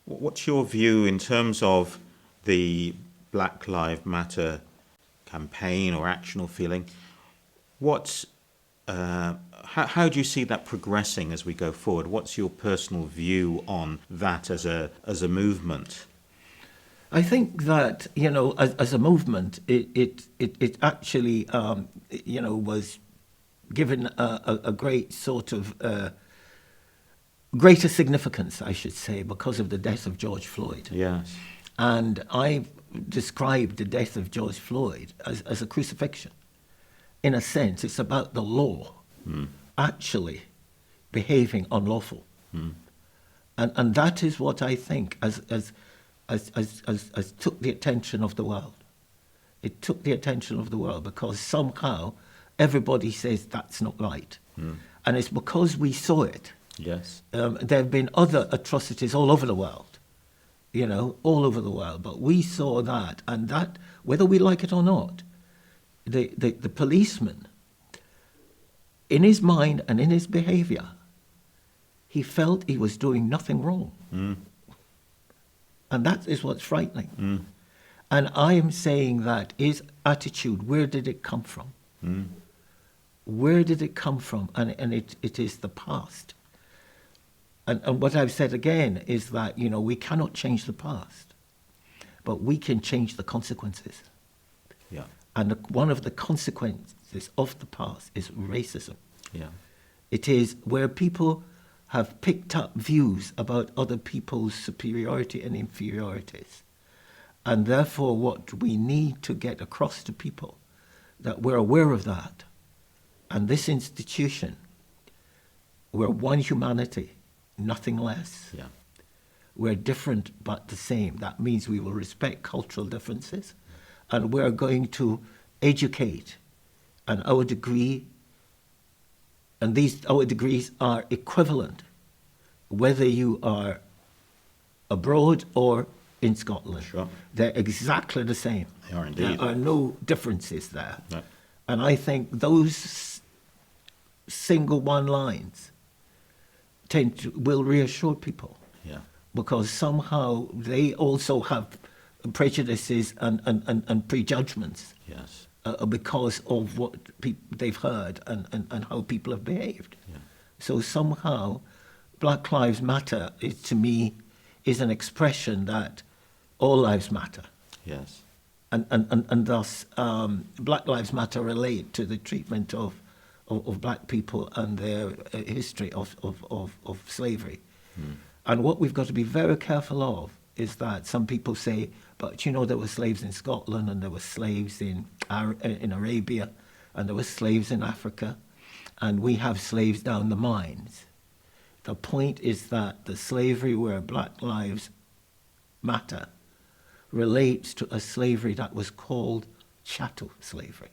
What's your view in terms of the Black Lives Matter campaign or action or feeling? What's how do you see that progressing as we go forward? What's your personal view on that as a movement? I think that, as a movement, it actually, was given a great sort of greater significance, I should say, because of the death of George Floyd. Yes. And I described the death of George Floyd as a crucifixion. In a sense, it's about the law actually behaving unlawful. And that is what I think as took the attention of the world. It took the attention of the world because somehow everybody says that's not right. And it's because we saw it. Yes. There have been other atrocities all over the world, all over the world. But we saw that, and that, whether we like it or not, the policeman, in his mind and in his behavior, he felt he was doing nothing wrong. And that is what's frightening. And I am saying that his attitude, where did it come from? Where did it come from? And it is the past. And what I've said again is that, we cannot change the past, but we can change the consequences. Yeah. And one of the consequences of the past is racism. Yeah. It is where people have picked up views about other people's superiority and inferiorities. And therefore, what we need to get across to people, that we're aware of that. And this institution, we're one humanity, nothing less. Yeah. We're different but the same. That means we will respect cultural differences, and we're going to educate. And our degree, and our degrees are equivalent, whether you are abroad or in Scotland. Sure. They're exactly the same. They are indeed. There are no differences there. No. And I think single one lines will reassure people. Yeah. Because somehow they also have prejudices and prejudgments. Yes. Because of what they've heard and how people have behaved. Yeah. So somehow Black Lives Matter, to me, is an expression that all lives matter. Yes. And thus Black Lives Matter relate to the treatment of black people and their history of slavery. And what we've got to be very careful of is that some people say, but there were slaves in Scotland, and there were slaves in Arabia, and there were slaves in Africa, and we have slaves down the mines. The point is that the slavery where Black Lives Matter relates to a slavery that was called chattel slavery.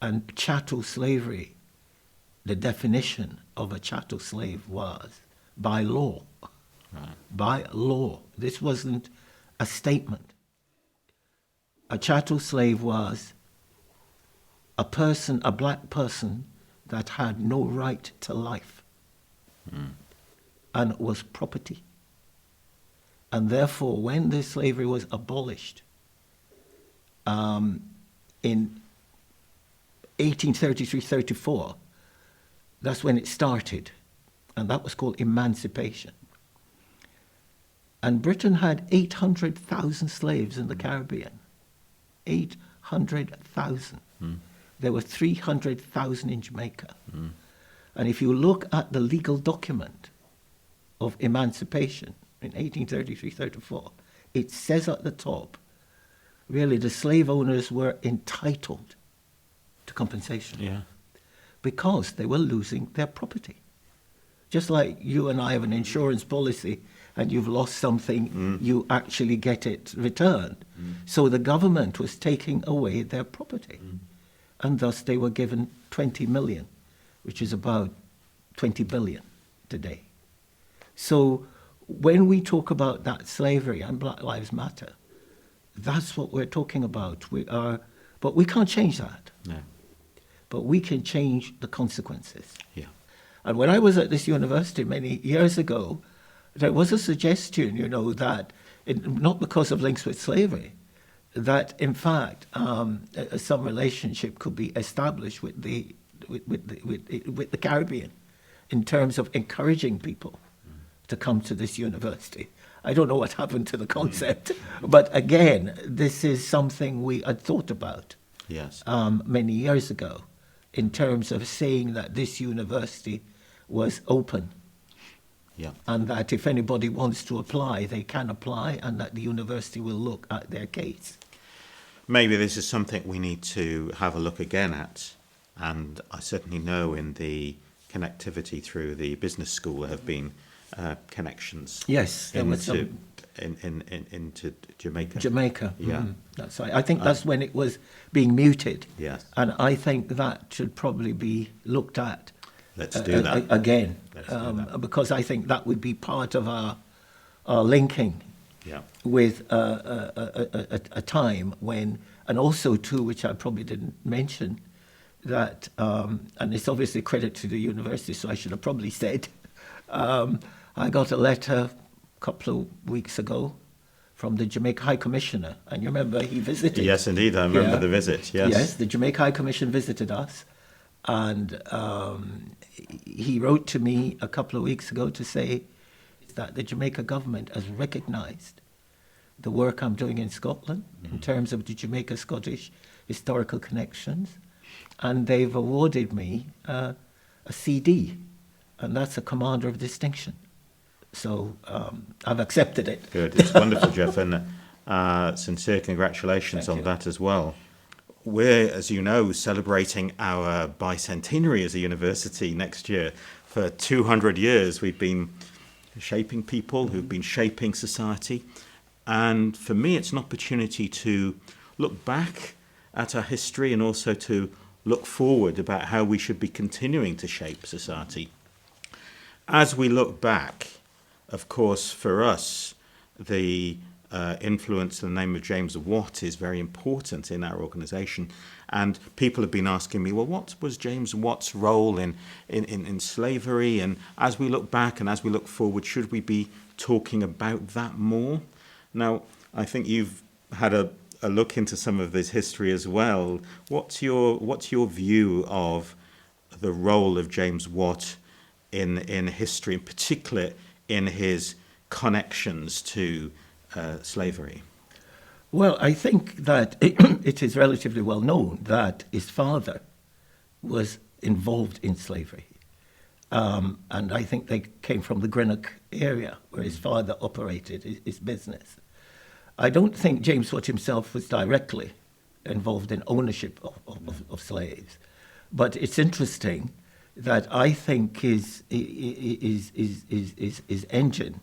And chattel slavery, the definition of a chattel slave was by law. Right. By law. This wasn't a statement. A chattel slave was a black person that had no right to life and was property. And therefore, when this slavery was abolished in 1833-34, that's when it started, and that was called emancipation. And Britain had 800,000 slaves in the Caribbean. 800,000. There were 300,000 in Jamaica. And if you look at the legal document of emancipation in 1833-34, it says at the top, really the slave owners were entitled to compensation. Yeah. Because they were losing their property. Just like you and I have an insurance policy, and you've lost something, you actually get it returned. So the government was taking away their property. And thus they were given 20 million, which is about 20 billion today. So when we talk about that slavery and Black Lives Matter, that's what we're talking about. But we can't change that. No. But we can change the consequences. Yeah. And when I was at this university many years ago, there was a suggestion, that not because of links with slavery, that in fact some relationship could be established with the Caribbean in terms of encouraging people to come to this university. I don't know what happened to the concept, but again, this is something we had thought about Yes. many years ago in terms of saying that this university was open. Yeah. And that if anybody wants to apply, they can apply, and that the university will look at their case. Maybe this is something we need to have a look again at. And I certainly know in the connectivity through the business school there have been connections. Yes, there was into, some into Jamaica. Jamaica. Yeah. That's right. I think that's when it was being muted. Yes. And I think that should probably be looked at. Let's do that. Again. Let's do that. Because I think that would be part of our linking Yeah. with a time when, and also too, which I probably didn't mention, that, and it's obviously credit to the university, so I should have probably said, I got a letter a couple of weeks ago from the Jamaica High Commissioner, and you remember he visited. Yes, indeed, I remember the visit, yes. Yes, the Jamaica High Commission visited us, and he wrote to me a couple of weeks ago to say that the Jamaica government has recognised the work I'm doing in Scotland in terms of the Jamaica-Scottish historical connections, and they've awarded me a CD, and that's a Commander of Distinction. So I've accepted it. Good, it's wonderful, Geoff, and sincere congratulations Thank on you. that as well. We're, as you know, celebrating our bicentenary as a university next year. For 200 years, we've been shaping people who've been shaping society. And for me, it's an opportunity to look back at our history and also to look forward about how we should be continuing to shape society. As we look back, of course, for us, the influence in the name of James Watt is very important in our organisation. And people have been asking me, well, what was James Watt's role in slavery? And as we look back and as we look forward, should we be talking about that more? Now, I think you've had a look into some of this history as well. What's your view of the role of James Watt in history, in particular in his connections to slavery? Well, I think that it is relatively well known that his father was involved in slavery. And I think they came from the Greenock area where his father operated his business. I don't think James Watt himself was directly involved in ownership of slaves. But it's interesting that I think his engine,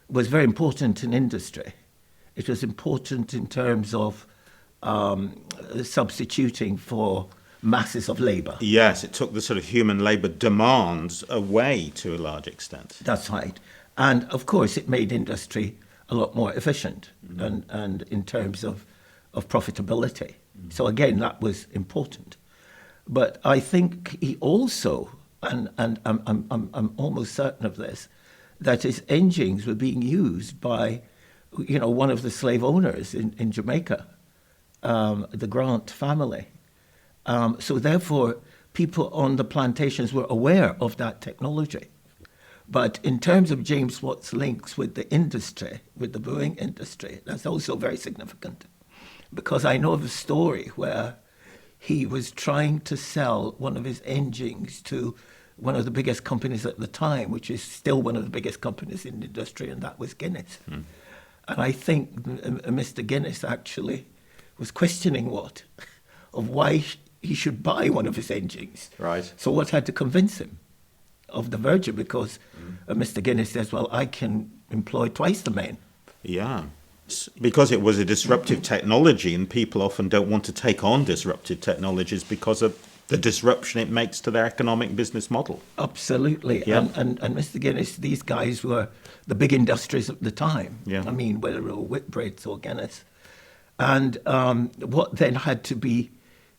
was very important in industry. It was important in terms of substituting for masses of labour. Yes, it took the sort of human labour demands away to a large extent. That's right. And of course it made industry a lot more efficient and in terms of profitability. So again, that was important. But I think he also, and I'm almost certain of this, that his engines were being used by, one of the slave owners in Jamaica, the Grant family. So therefore, people on the plantations were aware of that technology. But in terms of James Watt's links with the industry, with the brewing industry, that's also very significant. Because I know of a story where he was trying to sell one of his engines to one of the biggest companies at the time, which is still one of the biggest companies in the industry, and that was Guinness. And I think Mr. Guinness actually was questioning Watt of why he should buy one of his engines. Right. So Watt had to convince him of the virtue, because Mr. Guinness says, well, I can employ twice the men. Yeah. Because it was a disruptive technology, and people often don't want to take on disruptive technologies because of the disruption it makes to their economic business model. Absolutely. Yeah. And Mr. Guinness, these guys were the big industries at the time. Yeah. I mean, whether it were Whitbreads or Guinness. And what then had to be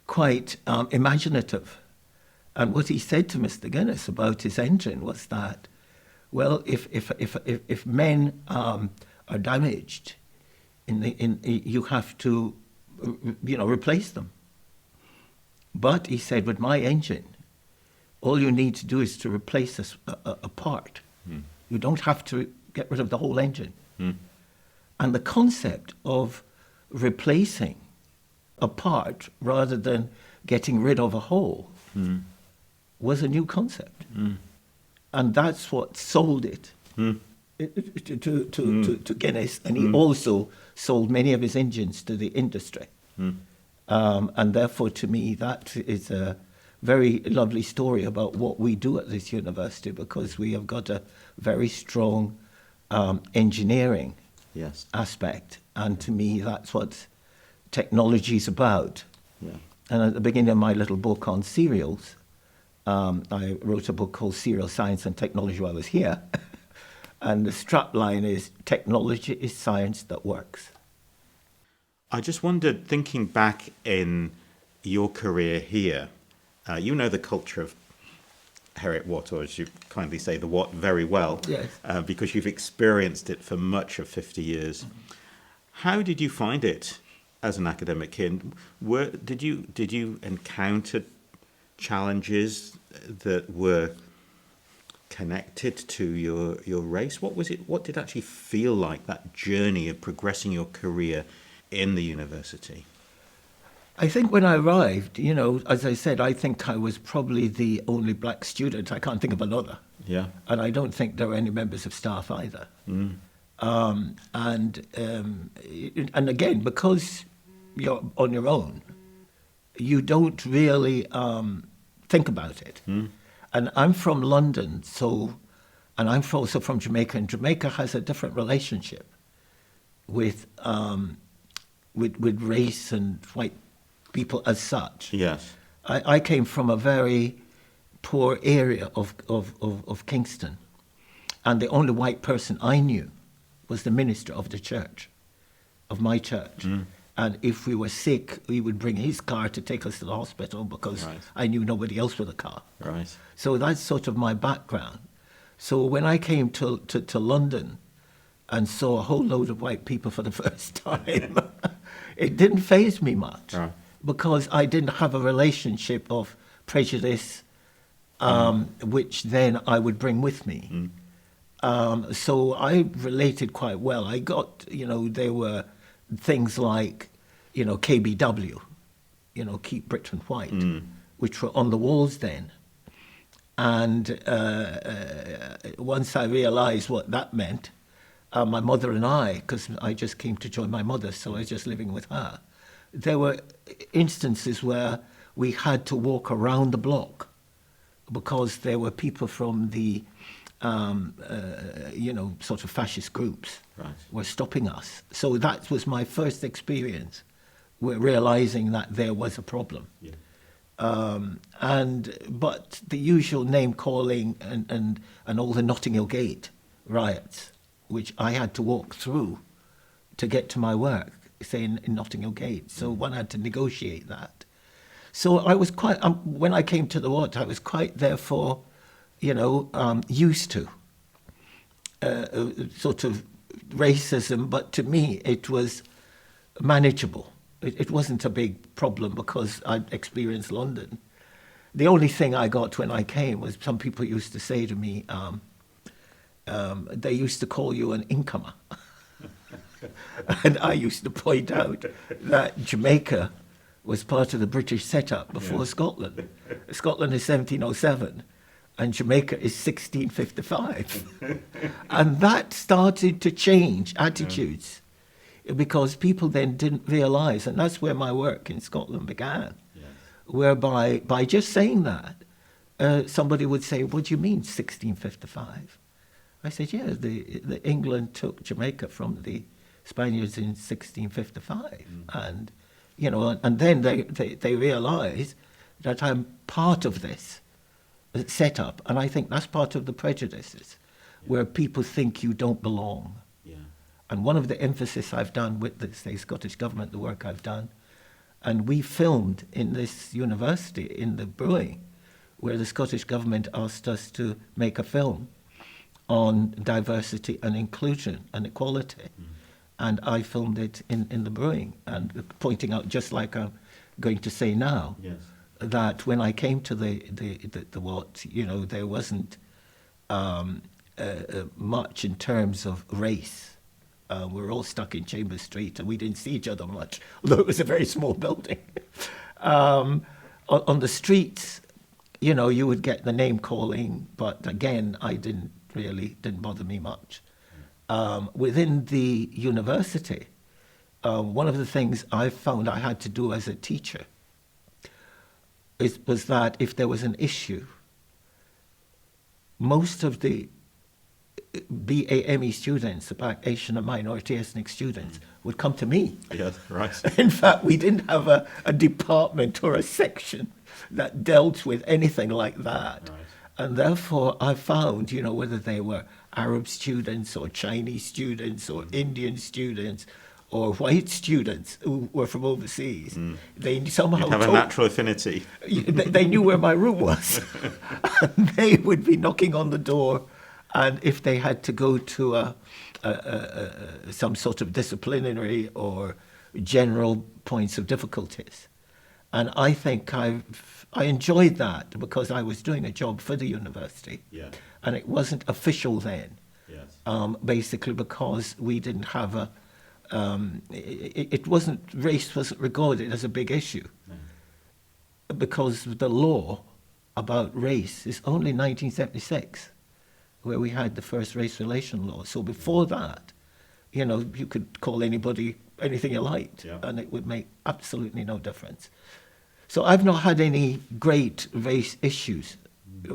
quite imaginative. And what he said to Mr. Guinness about his engine was that, Well, if men are damaged, you have to, replace them. But he said, with my engine, all you need to do is to replace a part. You don't have to get rid of the whole engine. And the concept of replacing a part rather than getting rid of a whole was a new concept. And that's what sold it to Guinness. And he also sold many of his engines to the industry. And therefore, to me, that is a very lovely story about what we do at this university, because we have got a very strong engineering aspect. And to me, that's what technology is about. Yeah. And at the beginning of my little book on cereals, I wrote a book called Cereal Science and Technology while I was here. And the strap line is, technology is science that works. I just wondered, thinking back in your career here, you know the culture of Heriot-Watt, or as you kindly say, the Watt, very well, Yes. Because you've experienced it for much of 50 years. How did you find it as an academic here? Did you encounter challenges that were connected to your race? What was it? What did it actually feel like, that journey of progressing your career in the university? I think when I arrived, as I said, I think I was probably the only black student. I can't think of another. Yeah. And I don't think there were any members of staff either. And again, because you're on your own, you don't really think about it. And I'm from London, and I'm also from Jamaica, and Jamaica has a different relationship with race and white people as such. Yes. I came from a very poor area of Kingston, and the only white person I knew was the minister of the church, of my church. And if we were sick, he would bring his car to take us to the hospital, because I knew nobody else with a car. Right. So that's sort of my background. So when I came to London and saw a whole load of white people for the first time, it didn't faze me much, because I didn't have a relationship of prejudice, which then I would bring with me. So I related quite well. I got, there were things like, KBW, Keep Britain White, which were on the walls then. And once I realized what that meant, my mother and I, because I just came to join my mother, so I was just living with her, there were instances where we had to walk around the block because there were people from the, sort of fascist groups were stopping us. So that was my first experience with realizing that there was a problem. Yeah. But the usual name calling and all the Notting Hill Gate riots, which I had to walk through to get to my work, say in Notting Hill Gate. So one had to negotiate that. So I was quite, when I came to the Watt, I was quite therefore, used to sort of racism, but to me it was manageable. It wasn't a big problem because I'd experienced London. The only thing I got when I came was some people used to say to me, they used to call you an incomer. And I used to point out that Jamaica was part of the British setup before Scotland. Scotland is 1707 and Jamaica is 1655. And that started to change attitudes because people then didn't realise, and that's where my work in Scotland began, whereby by just saying that, somebody would say, what do you mean 1655? I said, the England took Jamaica from the Spaniards in 1655. And, and then they realised that I'm part of this setup. And I think that's part of the prejudices, where people think you don't belong. Yeah. And one of the emphasis I've done with the Scottish Government, the work I've done, and we filmed in this university, in the brewing, where the Scottish Government asked us to make a film on diversity and inclusion and equality. And I filmed it in the brewing, and pointing out, just like I'm going to say now, Yes. that when I came to the Watt, there wasn't much in terms of race. We were all stuck in Chambers Street, and we didn't see each other much, although it was a very small building. On the streets, you would get the name calling, but again, didn't bother me much. Within the university, one of the things I found I had to do as a teacher was that if there was an issue, most of the BAME students, the Black, Asian and Minority Ethnic students, would come to me. Yeah, right. In fact, we didn't have a department or a section that dealt with anything like that. Right. And therefore, I found, whether they were Arab students or Chinese students or Indian students or white students who were from overseas, they somehow You'd have a natural affinity. they knew where my room was. And they would be knocking on the door, and if they had to go to some sort of disciplinary or general points of difficulties. And I think I enjoyed that because I was doing a job for the university. Yeah. And it wasn't official then. Yes. Basically because we didn't have race wasn't regarded as a big issue. Because the law about race is only 1976, where we had the first race relation law. So before that, you could call anybody anything you liked, Yeah. and it would make absolutely no difference. So I've not had any great race issues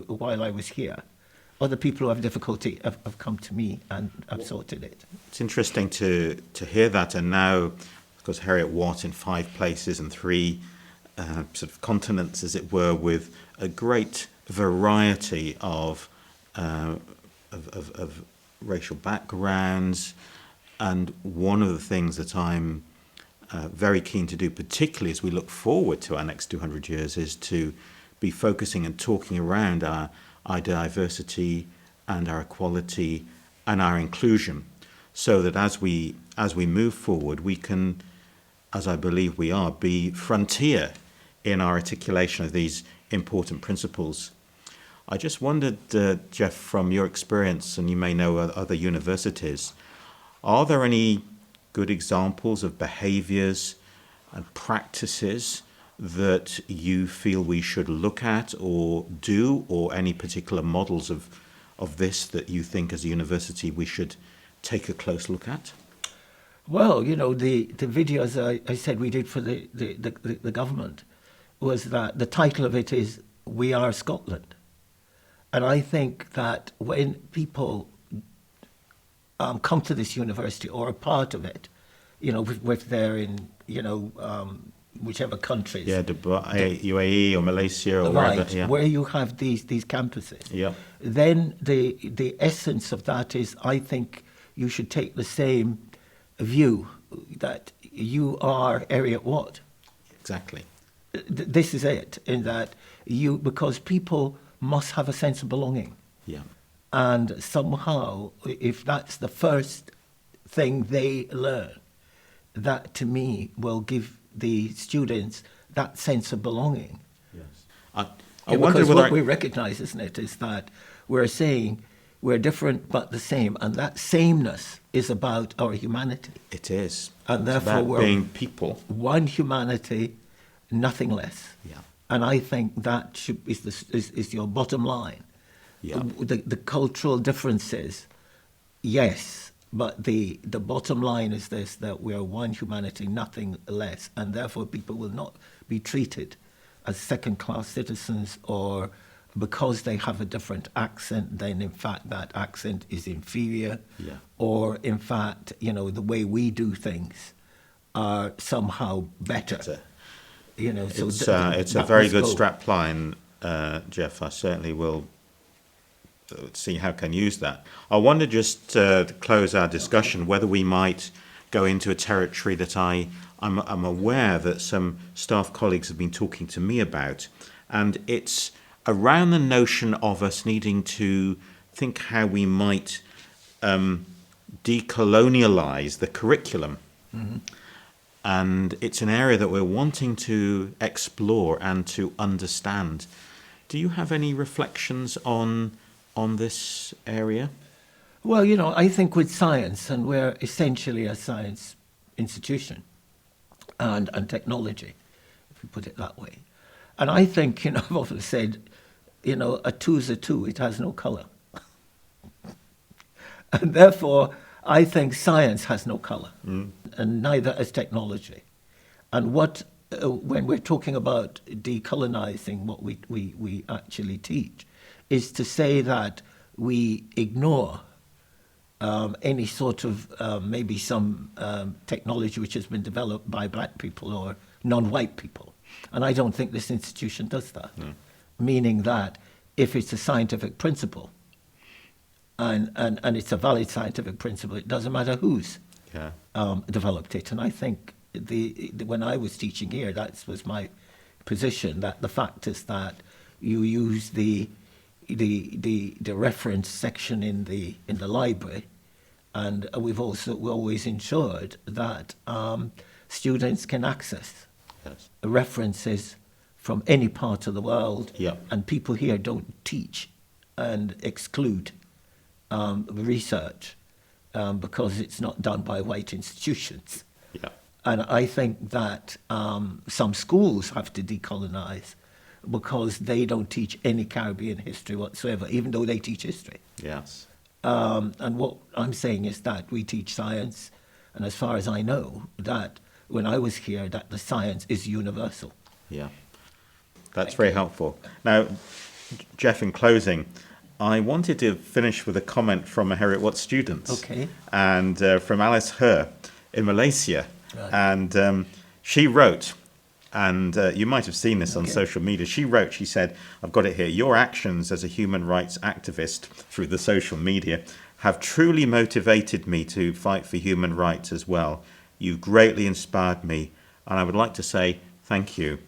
while I was here. Other people who have difficulty have come to me, and I've sorted it. It's interesting to hear that, and now, because Heriot-Watt in 5 places and 3 sort of continents, as it were, with a great variety of racial backgrounds. And one of the things that I'm very keen to do, particularly as we look forward to our next 200 years, is to be focusing and talking around our diversity and our equality and our inclusion, so that as we move forward, we can, as I believe we are, be frontier in our articulation of these important principles. I just wondered, Geoff, from your experience, and you may know other universities, are there any good examples of behaviours and practices that you feel we should look at or do, or any particular models of this that you think as a university we should take a close look at? Well, the videos I said we did for the government was that the title of it is We Are Scotland. And I think that when people come to this university or are part of it, if they're in, whichever countries. Yeah, Dubai, UAE or Malaysia or right, wherever. Yeah. Where you have these campuses. Yeah. Then the essence of that is, I think you should take the same view that you are Heriot-Watt. Exactly. This is it, in that because people must have a sense of belonging. Yeah. And somehow, if that's the first thing they learn, that to me will give the students that sense of belonging. Yes. I wonder because whether what we recognize, isn't it, is that we're saying we're different but the same, and that sameness is about our humanity. it is. And It's therefore about we're being people. one humanity, nothing less. Yeah. And I think that is your bottom line. Yeah. The cultural differences, yes, but the bottom line is this, that we are one humanity, nothing less, and therefore people will not be treated as second-class citizens, or because they have a different accent, then in fact that accent is inferior, Yeah. or in fact, the way we do things are somehow better. Better. So It's a very good strapline, Geoff. I certainly will see how I can use that. I wonder, just to close our discussion, whether we might go into a territory that I'm aware that some staff colleagues have been talking to me about, and it's around the notion of us needing to think how we might decolonialize the curriculum. And it's an area that we're wanting to explore and to understand. Do you have any reflections on this area? Well, you know, I think with science, and we're essentially a science institution, and technology, if we put it that way. And I think, you know, I've often said, you know, a two's a two, it has no colour. And therefore, I think science has no colour, and neither has technology. And what, when we're talking about decolonizing what we actually teach, is to say that we ignore any sort of maybe some technology which has been developed by black people or non-white people. And I don't think this institution does that. Meaning that if it's a scientific principle, and it's a valid scientific principle, it doesn't matter who's developed it. And I think when I was teaching here, that was my position, that the fact is that you use the reference section in the library, and we've always ensured that students can access references from any part of the world, and people here don't teach and exclude research because it's not done by white institutions. And I think that some schools have to decolonize because they don't teach any Caribbean history whatsoever, even though they teach history. And what I'm saying is that we teach science, and as far as I know, that when I was here, that the science is universal. That's very helpful. Now, Geoff, in closing, I wanted to finish with a comment from a Heriot-Watt student. And from Alice Her in Malaysia. And she wrote, and you might have seen this on social media, she said, I've got it here, your actions as a human rights activist through the social media have truly motivated me to fight for human rights as well. You've greatly inspired me, and I would like to say thank you.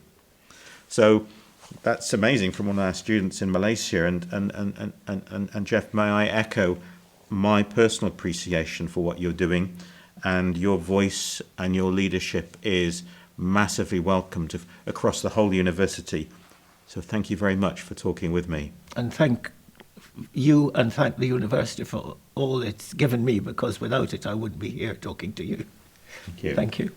So that's amazing from one of our students in Malaysia. And Geoff, may I echo my personal appreciation for what you're doing, and your voice and your leadership is massively welcomed across the whole university. So thank you very much for talking with me. And thank you and thank the university for all it's given me, because without it I wouldn't be here talking to you. Thank you. Thank you.